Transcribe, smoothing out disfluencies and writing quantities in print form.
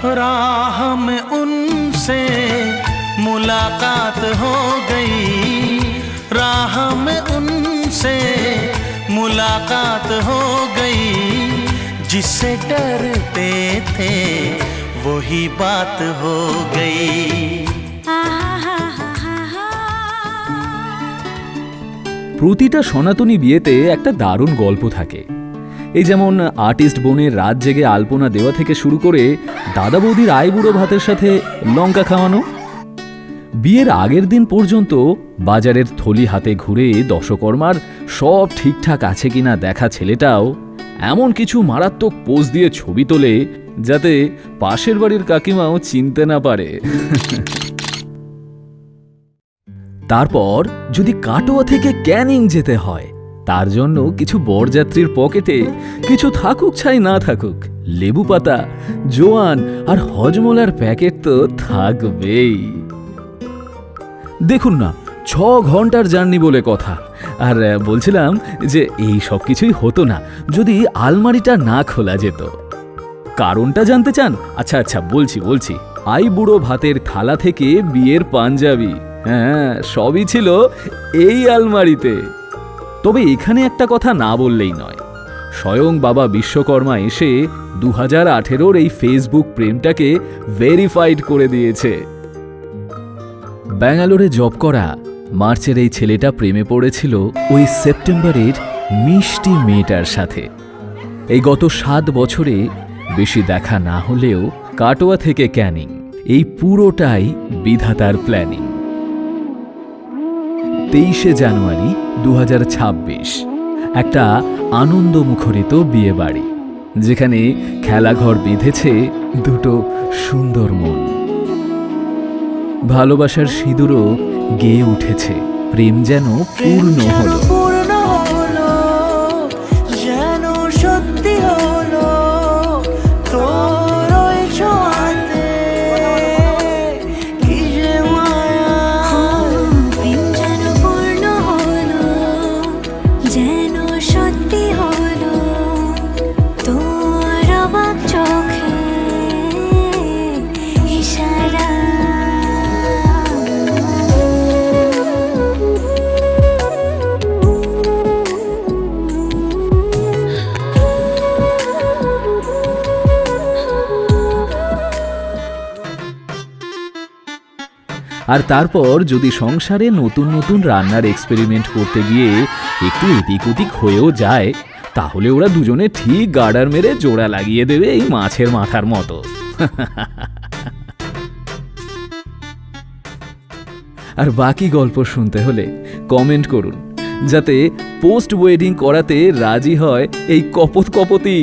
राह में उनसे मुलाकात हो गई, राह में उनसे मुलाकात हो गई, जिससे डरते थे वही बात हो गई। প্রতিটা সনাতনী বিয়েতে একটা দারুণ গল্প থাকে। এই যেমন আর্টিস্ট বোনের রাত জেগে আলপনা দেওয়া থেকে শুরু করে দাদা বৌদির আইবুড়ো ভাতের সাথে লঙ্কা খাওয়ানো। বিয়ের আগের দিন পর্যন্ত বাজারের থলি হাতে ঘুরে দশকর্মার সব ঠিকঠাক আছে কিনা দেখা ছেলেটাও এমন কিছু মারাত্মক পোজ দিয়ে ছবি তোলে যাতে পাশের বাড়ির কাকিমাও চিনতে না পারে। তারপর যদি কাটোয়া থেকে ক্যানিং যেতে হয়, তার জন্য কিছু বরযাত্রীর পকেটে কিছু থাকুক ছাই না থাকুক লেবু পাতা, জোয়ান আর হজমোলার প্যাকেট তো থাকবেই। দেখুন না, 6 ঘন্টার জার্নি বলে কথা। আর বলছিলাম যে এই সব কিছুই হতো না যদি আলমারিটা না খোলা যেত। কারণটা জানতে চান? আচ্ছা আচ্ছা বলছি। আইবুড়ো ভাতের থালা থেকে বিয়ের পাঞ্জাবি, হ্যাঁ সবই ছিল এই আলমারিতে। তবে এখানে একটা কথা না বললেই নয়, স্বয়ং বাবা বিশ্বকর্মা এসে 2018-র এই ফেসবুক প্রেমটাকে ভেরিফাইড করে দিয়েছে। ব্যাঙ্গালোরে জব করা মার্চের এই ছেলেটা প্রেমে পড়েছিল ওই সেপ্টেম্বরের মিষ্টি মেয়েটার সাথে। এই গত 7 বছরে বেশি দেখা না হলেও কাটোয়া থেকে ক্যানিং, এই পুরোটাই বিধাতার প্ল্যানিং। 23শে জানুয়ারি 2026 একটা আনন্দমুখরিত বিয়ে বাড়ি, যেখানে খেলাঘর বেঁধেছে দুটো সুন্দর মন। ভালোবাসার সিঁদুরও গেয়ে উঠেছে, প্রেম যেন পূর্ণ হলো। যেন সত্যি হলো তোর ওই ছোঁয়াতে, কি যে মায়া। প্রেম যেন পূর্ণ হলো, যেন সত্যি হলো তোর অবাক চোখে ইশারা। আর তারপর যদি সংসারে নতুন নতুন রান্নার এক্সপেরিমেন্ট করতে গিয়ে একটু এদিক ওদিক হয়েও যায়, তাহলে ওরা দুজনে ঠিক গার্ডার মেরে জোড়া লাগিয়ে দেবে এই মাছের মাথার মতো। আর বাকি গল্প শুনতে হলে কমেন্ট করুন, যাতে পোস্ট ওয়েডিং করাতে রাজি হয় এই কপতি।